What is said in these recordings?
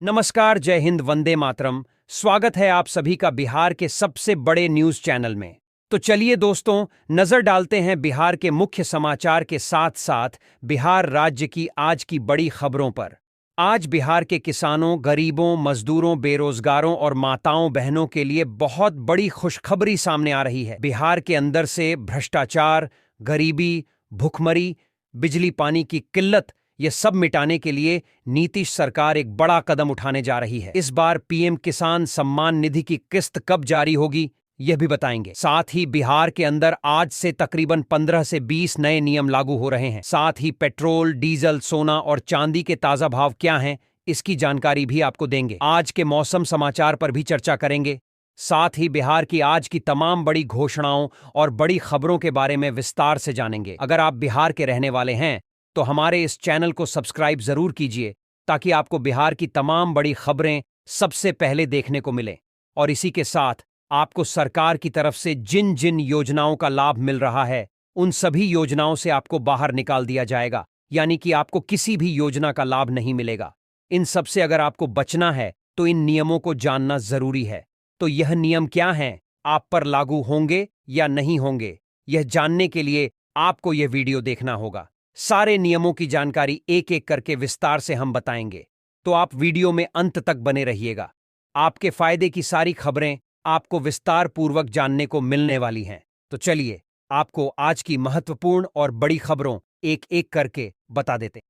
नमस्कार, जय हिंद, वंदे मातरम। स्वागत है आप सभी का बिहार के सबसे बड़े न्यूज चैनल में। तो चलिए दोस्तों, नजर डालते हैं बिहार के मुख्य समाचार के साथ साथ बिहार राज्य की आज की बड़ी खबरों पर। आज बिहार के किसानों, गरीबों, मजदूरों, बेरोजगारों और माताओं बहनों के लिए बहुत बड़ी खुशखबरी सामने आ रही है। बिहार के अंदर से भ्रष्टाचार, गरीबी, भुखमरी, बिजली पानी की किल्लत, ये सब मिटाने के लिए नीतीश सरकार एक बड़ा कदम उठाने जा रही है। इस बार पीएम किसान सम्मान निधि की किस्त कब जारी होगी, यह भी बताएंगे। साथ ही बिहार के अंदर आज से तकरीबन 15 से 20 नए नियम लागू हो रहे हैं। साथ ही पेट्रोल, डीजल, सोना और चांदी के ताजा भाव क्या हैं, इसकी जानकारी भी आपको देंगे। आज के मौसम समाचार पर भी चर्चा करेंगे। साथ ही बिहार की आज की तमाम बड़ी घोषणाओं और बड़ी खबरों के बारे में विस्तार से जानेंगे। अगर आप बिहार के रहने वाले हैं तो हमारे इस चैनल को सब्सक्राइब जरूर कीजिए, ताकि आपको बिहार की तमाम बड़ी खबरें सबसे पहले देखने को मिले। और इसी के साथ आपको सरकार की तरफ से जिन जिन योजनाओं का लाभ मिल रहा है, उन सभी योजनाओं से आपको बाहर निकाल दिया जाएगा, यानी कि आपको किसी भी योजना का लाभ नहीं मिलेगा। इन सब से अगर आपको बचना है तो इन नियमों को जानना जरूरी है। तो यह नियम क्या हैं, आप पर लागू होंगे या नहीं होंगे, यह जानने के लिए आपको यह वीडियो देखना होगा। सारे नियमों की जानकारी एक एक करके विस्तार से हम बताएंगे, तो आप वीडियो में अंत तक बने रहिएगा। आपके फायदे की सारी खबरें आपको विस्तार पूर्वक जानने को मिलने वाली हैं। तो चलिए आपको आज की महत्वपूर्ण और बड़ी खबरों एक एक करके बता देते।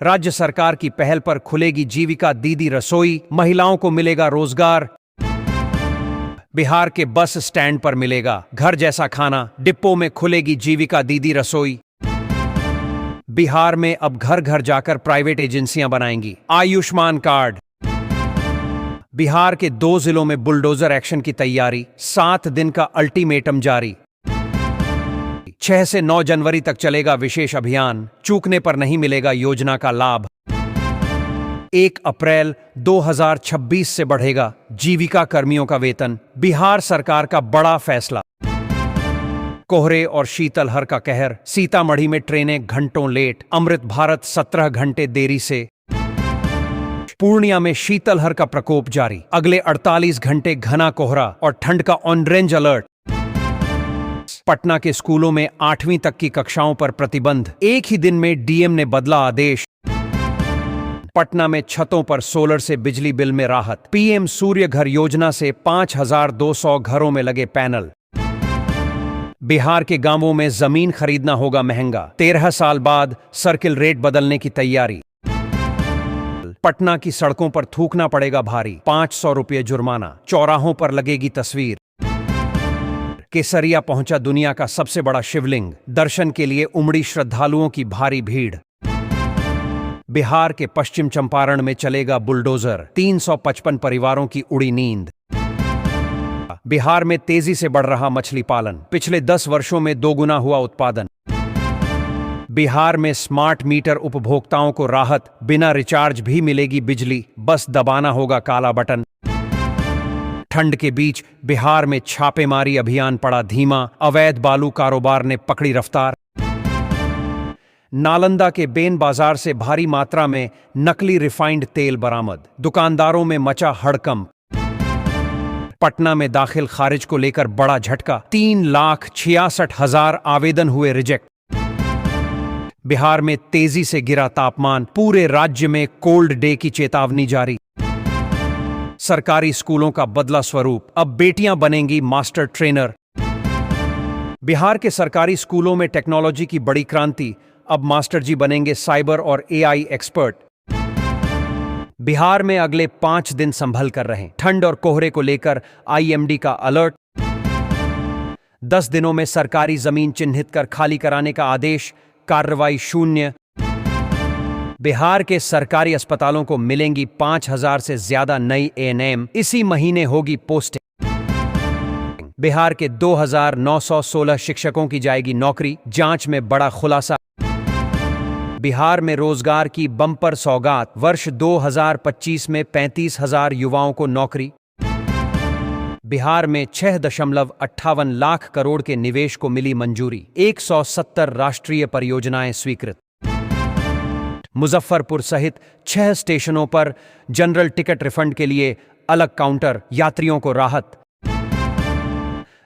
राज्य सरकार की पहल पर खुलेगी जीविका दीदी रसोई, महिलाओं को मिलेगा रोजगार। बिहार के बस स्टैंड पर मिलेगा घर जैसा खाना, डिब्बों में खुलेगी जीविका दीदी रसोई। बिहार में अब घर घर जाकर प्राइवेट एजेंसियां बनाएंगी आयुष्मान कार्ड। बिहार के 2 जिलों में बुलडोजर एक्शन की तैयारी, 7 दिन का अल्टीमेटम जारी। 6 से 9 जनवरी तक चलेगा विशेष अभियान, चूकने पर नहीं मिलेगा योजना का लाभ। 1 अप्रैल 2026 से बढ़ेगा जीविका कर्मियों का वेतन, बिहार सरकार का बड़ा फैसला। कोहरे और शीतलहर का कहर, सीतामढ़ी में ट्रेनें घंटों लेट, अमृत भारत 17 घंटे देरी से। पूर्णिया में शीतलहर का प्रकोप जारी, अगले 48 घंटे घना कोहरा और ठंड का ऑरेंज अलर्ट। पटना के स्कूलों में 8वीं तक की कक्षाओं पर प्रतिबंध, एक ही दिन में डीएम ने बदला आदेश। पटना में छतों पर सोलर से बिजली बिल में राहत, पीएम सूर्य घर योजना से 5200 घरों में लगे पैनल। बिहार के गांवों में जमीन खरीदना होगा महंगा, 13 साल बाद सर्किल रेट बदलने की तैयारी। पटना की सड़कों पर थूकना पड़ेगा भारी, 500 रुपये जुर्माना, चौराहों पर लगेगी तस्वीर। केसरिया पहुंचा दुनिया का सबसे बड़ा शिवलिंग, दर्शन के लिए उमड़ी श्रद्धालुओं की भारी भीड़। बिहार के पश्चिम चंपारण में चलेगा बुलडोजर, 355 परिवारों की उड़ी नींद। बिहार में तेजी से बढ़ रहा मछली पालन, पिछले 10 वर्षों में 2 गुना हुआ उत्पादन। बिहार में स्मार्ट मीटर उपभोक्ताओं को राहत, बिना रिचार्ज भी मिलेगी बिजली, बस दबाना होगा काला बटन। ठंड के बीच बिहार में छापेमारी अभियान पड़ा धीमा, अवैध बालू कारोबार ने पकड़ी रफ्तार। नालंदा के बेन बाजार से भारी मात्रा में नकली रिफाइंड तेल बरामद, दुकानदारों में मचा हड़कंप। पटना में दाखिल खारिज को लेकर बड़ा झटका, 3,66,000 आवेदन हुए रिजेक्ट। बिहार में तेजी से गिरा तापमान, पूरे राज्य में कोल्ड डे की चेतावनी जारी। सरकारी स्कूलों का बदला स्वरूप, अब बेटियां बनेंगी मास्टर ट्रेनर। बिहार के सरकारी स्कूलों में टेक्नोलॉजी की बड़ी क्रांति, अब मास्टर जी बनेंगे साइबर और एआई एक्सपर्ट। बिहार में अगले 5 दिन संभल कर रहें, ठंड और कोहरे को लेकर आईएमडी का अलर्ट। 10 दिनों में सरकारी जमीन चिन्हित कर खाली कराने का आदेश, कार्रवाई शून्य। बिहार के सरकारी अस्पतालों को मिलेंगी 5000 से ज्यादा नई एएनएम, इसी महीने होगी पोस्टिंग। बिहार के 2916 शिक्षकों की जाएगी नौकरी, जांच में बड़ा खुलासा। बिहार में रोजगार की बम्पर सौगात, वर्ष 2025 में 35,000 युवाओं को नौकरी। बिहार में 6.58 लाख करोड़ के निवेश को मिली मंजूरी, 170 राष्ट्रीय परियोजनाएं स्वीकृत। मुजफ्फरपुर सहित 6 स्टेशनों पर जनरल टिकट रिफंड के लिए अलग काउंटर, यात्रियों को राहत।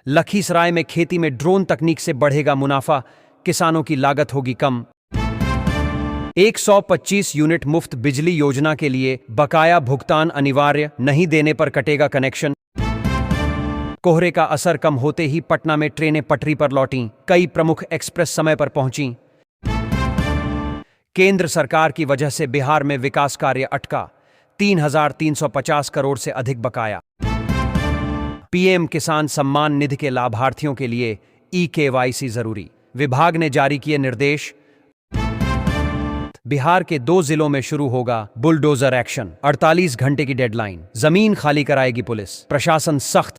लखीसराय में खेती में ड्रोन तकनीक से बढ़ेगा मुनाफा, किसानों की लागत होगी कम। 125 यूनिट मुफ्त बिजली योजना के लिए बकाया भुगतान अनिवार्य, नहीं देने पर कटेगा कनेक्शन। कोहरे का असर कम होते ही पटना में ट्रेनें पटरी पर लौटीं, कई प्रमुख एक्सप्रेस समय पर पहुंचीं। केंद्र सरकार की वजह से बिहार में विकास कार्य अटका, 3,350 करोड़ से अधिक बकाया। पीएम किसान सम्मान निधि के लाभार्थियों के लिए ई-केवाईसी जरूरी, विभाग ने जारी किए निर्देश। बिहार के 2 जिलों में शुरू होगा बुलडोजर एक्शन, 48 घंटे की डेडलाइन, जमीन खाली कराएगी पुलिस, प्रशासन सख्त।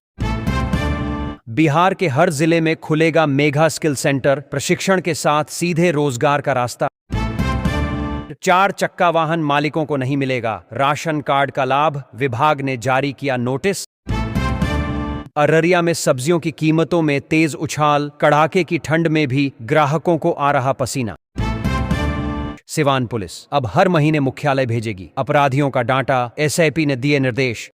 बिहार के हर जिले में खुलेगा मेगा स्किल सेंटर, प्रशिक्षण के साथ सीधे रोजगार का रास्ता। 4 चक्का वाहन मालिकों को नहीं मिलेगा राशन कार्ड का लाभ, विभाग ने जारी किया नोटिस। अररिया में सब्जियों की कीमतों में तेज उछाल, कड़ाके की ठंड में भी ग्राहकों को आ रहा पसीना। सिवान पुलिस अब हर महीने मुख्यालय भेजेगी, अपराधियों का डांटा, एसआईपी ने दिए निर्देश।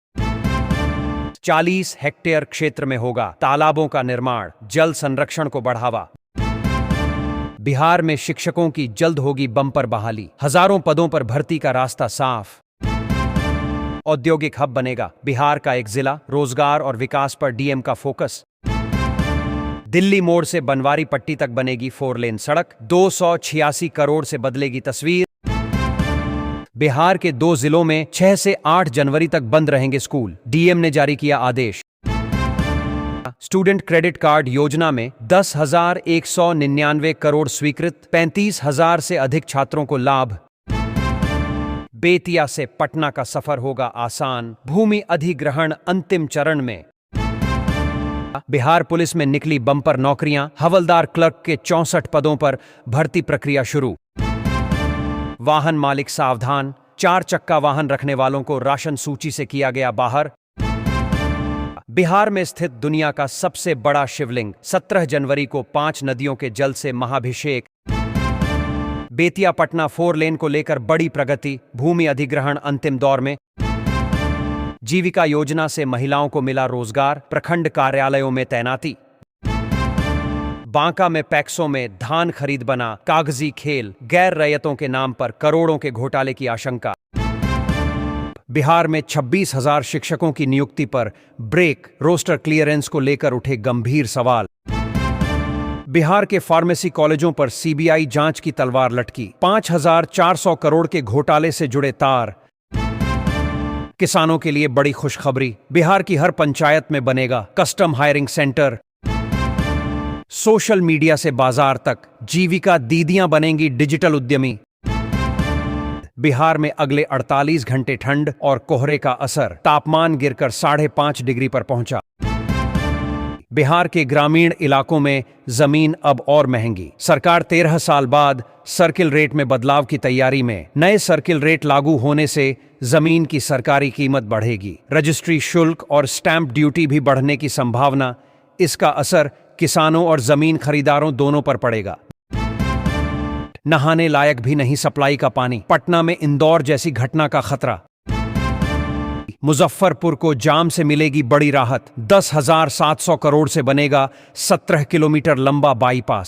40 हेक्टेयर क्षेत्र में होगा तालाबों का निर्माण, जल संरक्षण को बढ़ावा। बिहार में शिक्षकों की जल्द होगी बम्पर बहाली, हजारों पदों पर भर्ती का रास्ता साफ। औद्योगिक हब बनेगा बिहार का एक जिला, रोजगार और विकास पर डीएम का फोकस। दिल्ली मोड़ से बनवारी पट्टी तक बनेगी 4 लेन सड़क, 286 करोड़ से बदलेगी तस्वीर। बिहार के 2 जिलों में 6 से 8 जनवरी तक बंद रहेंगे स्कूल, डीएम ने जारी किया आदेश। स्टूडेंट क्रेडिट कार्ड योजना में 10,199 करोड़ स्वीकृत, 35,000 से अधिक छात्रों को लाभ। बेतिया से पटना का सफर होगा आसान, भूमि अधिग्रहण अंतिम चरण में। बिहार पुलिस में निकली बम्पर नौकरियां, हवलदार क्लर्क के 64 पदों पर भर्ती प्रक्रिया शुरू। वाहन मालिक सावधान, 4 चक्का वाहन रखने वालों को राशन सूची से किया गया बाहर। बिहार में स्थित दुनिया का सबसे बड़ा शिवलिंग, 17 जनवरी को 5 नदियों के जल से महाभिषेक। बेतिया पटना 4 लेन को लेकर बड़ी प्रगति, भूमि अधिग्रहण अंतिम दौर में। जीविका योजना से महिलाओं को मिला रोजगार, प्रखंड कार्यालयों में तैनाती। बांका में पैक्सों में धान खरीद बना कागजी खेल, गैर रैयतों के नाम पर करोड़ों के घोटाले की आशंका। बिहार में 26,000 शिक्षकों की नियुक्ति पर ब्रेक, रोस्टर क्लियरेंस को लेकर उठे गंभीर सवाल। बिहार के फार्मेसी कॉलेजों पर सीबीआई जांच की तलवार लटकी, 5,400 करोड़ के घोटाले से जुड़े तार। किसानों के लिए बड़ी खुशखबरी, बिहार की हर पंचायत में बनेगा custom hiring centre. Social media से बाजार तक, जीविका दीदियां बनेंगी डिजिटल उद्यमी। बिहार में अगले 48 घंटे ठंड और कोहरे का असर, तापमान गिरकर 5.5 डिग्री पर पहुंचा। बिहार के ग्रामीण इलाकों में जमीन अब और महंगी, सरकार 13 साल बाद सर्किल रेट में बदलाव की तैयारी में। नए सर्किल रेट लागू होने से जमीन की सरकारी कीमत बढ़ेगी, रजिस्ट्री शुल्क और स्टैंप ड्यूटी भी बढ़ने की संभावना। इसका असर किसानों और जमीन खरीदारों दोनों पर पड़ेगा। नहाने लायक भी नहीं सप्लाई का पानी, पटना में इंदौर जैसी घटना का खतरा। मुजफ्फरपुर को जाम से मिलेगी बड़ी राहत, 10,700 करोड़ से बनेगा 17 किलोमीटर लंबा बाईपास।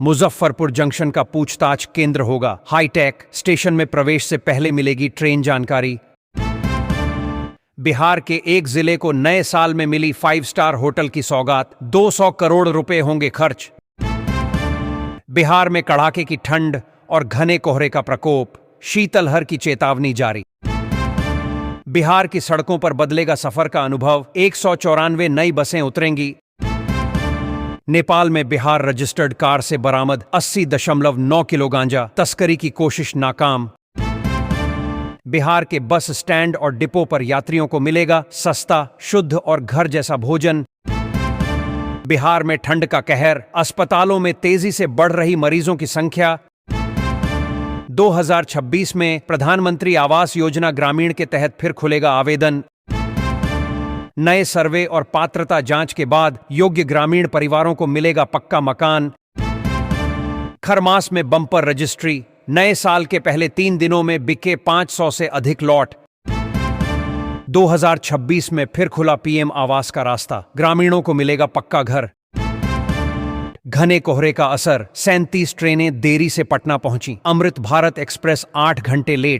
मुजफ्फरपुर जंक्शन का पूछताछ केंद्र होगा, हाईटेक स्टेशन में प्रवेश से पहले मिलेगी ट्रेन जानकारी। बिहार के एक जिले को नए साल में मिली 5 स्टार होटल की सौगात, 200 करोड़ रुपए होंगे खर्च। बिहार में कड़ाके की ठंड और घने कोहरे का प्रकोप, शीतलहर की चेतावनी जारी। बिहार की सड़कों पर बदलेगा सफर का अनुभव, 194 नई बसें उतरेंगी। नेपाल में बिहार रजिस्टर्ड कार से बरामद 80.9 किलो गांजा, तस्करी की कोशिश नाकाम। बिहार के बस स्टैंड और डिपो पर यात्रियों को मिलेगा सस्ता, शुद्ध और घर जैसा भोजन। बिहार में ठंड का कहर, अस्पतालों में तेजी से बढ़ रही मरीजों की संख्या। 2026 में प्रधानमंत्री आवास योजना ग्रामीण के तहत फिर खुलेगा आवेदन। नए सर्वे और पात्रता जांच के बाद योग्य ग्रामीण परिवारों को मिलेगा पक्का मकान। खरमास में बम्पर रजिस्ट्री, नए साल के पहले 3 दिनों में बिके 500 से अधिक लॉट। 2026 में फिर खुला पीएम आवास का रास्ता, ग्रामीणों को मिलेगा पक्का घर। घने कोहरे का असर, 37 ट्रेनें देरी से पटना पहुंची। अमृत भारत एक्सप्रेस 8 घंटे लेट।